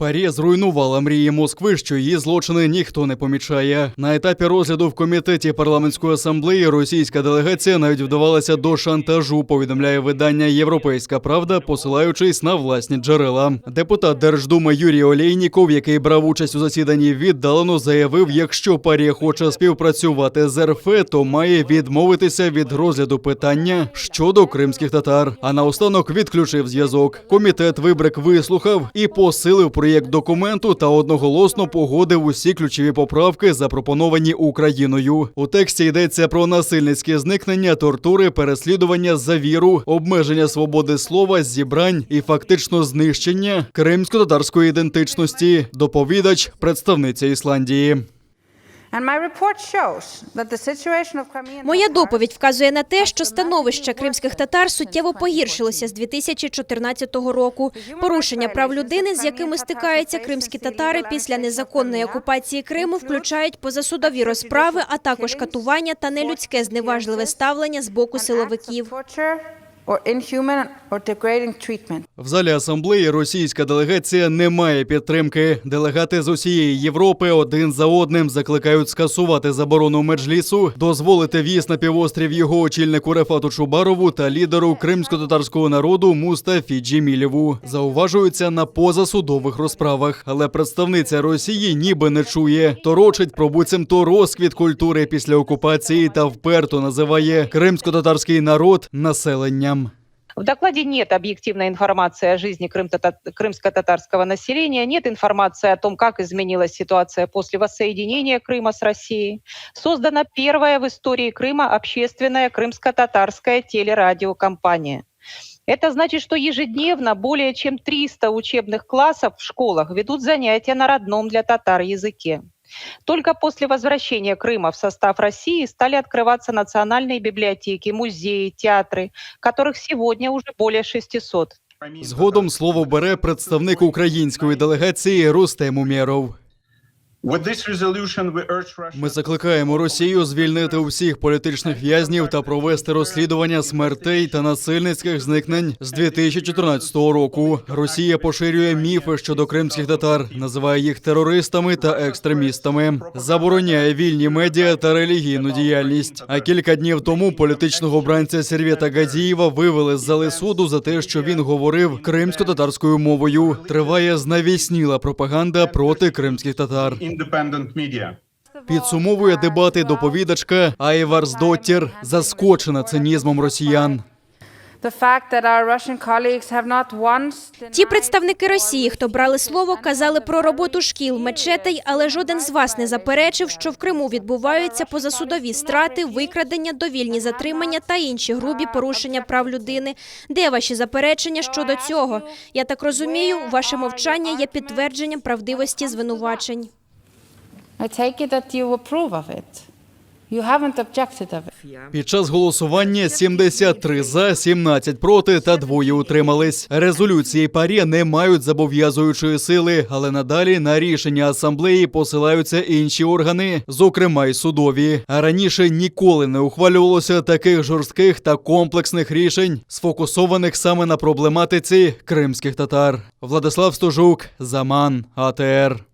ПАРЄ зруйнувала мрії Москви, що її злочини ніхто не помічає. На етапі розгляду в комітеті парламентської асамблеї російська делегація навіть вдавалася до шантажу, повідомляє видання «Європейська правда», посилаючись на власні джерела. Депутат Держдуми Юрій Олейніков, який брав участь у засіданні, віддалено заявив, якщо ПАРЄ хоче співпрацювати з РФ, то має відмовитися від розгляду питання щодо кримських татар. А наостанок відключив зв'язок. Комітет вибрик вислухав і посилив проєкт документу та одноголосно погодив усі ключові поправки, запропоновані Україною. У тексті йдеться про насильницькі зникнення, тортури, переслідування за віру, обмеження свободи слова, зібрань і фактично знищення кримсько-татарської ідентичності. Доповідач – представниця Ісландії. Моя доповідь вказує на те, що становище кримських татар суттєво погіршилося з 2014 року. Порушення прав людини, з якими стикаються кримські татари після незаконної окупації Криму, включають позасудові розправи, а також катування та нелюдське зневажливе ставлення з боку силовиків. В залі асамблеї російська делегація не має підтримки. Делегати з усієї Європи один за одним закликають скасувати заборону Меджлісу, дозволити в'їзд на півострів його очільнику Рефату Чубарову та лідеру кримсько-татарського народу Мустафі Джемілєву. Зауважуються на позасудових розправах. Але представниця Росії ніби не чує. Торочить про буцімто розквіт культури після окупації та вперто називає кримсько-татарський народ населенням. В докладе нет объективной информации о жизни крымско-татарского населения, нет информации о том, как изменилась ситуация после воссоединения Крыма с Россией. Создана первая в истории Крыма общественная крымско-татарская телерадиокомпания. Это значит, что ежедневно более чем 300 учебных классов в школах ведут занятия на родном для татар языке. Только после возвращения Крыма в состав России стали открываться национальные библиотеки, музеи, театры, которых сегодня уже более 600. Згодом слово бере представник української делегації Рустем Умєров. Ми закликаємо Росію звільнити усіх політичних в'язнів та провести розслідування смертей та насильницьких зникнень з 2014 року. Росія поширює міфи щодо кримських татар, називає їх терористами та екстремістами, забороняє вільні медіа та релігійну діяльність. А кілька днів тому політичного обранця Сервєта Гадієва вивели з зали суду за те, що він говорив кримсько-татарською мовою. Триває знавісніла пропаганда проти кримських татар. Підсумовує дебати доповідачка Айварсдоттір, заскочена цинізмом росіян. Ті представники Росії, хто брали слово, казали про роботу шкіл, мечетей, але жоден з вас не заперечив, що в Криму відбуваються позасудові страти, викрадення, довільні затримання та інші грубі порушення прав людини. Де ваші заперечення щодо цього? Я так розумію, ваше мовчання є підтвердженням правдивості звинувачень. Під час голосування 73 за, 17 проти та 2 утримались. Резолюції ПАРЄ не мають зобов'язуючої сили, але надалі на рішення асамблеї посилаються інші органи, зокрема й судові. А раніше ніколи не ухвалювалося таких жорстких та комплексних рішень, сфокусованих саме на проблематиці кримських татар. Владислав Стожук, Заман, АТР.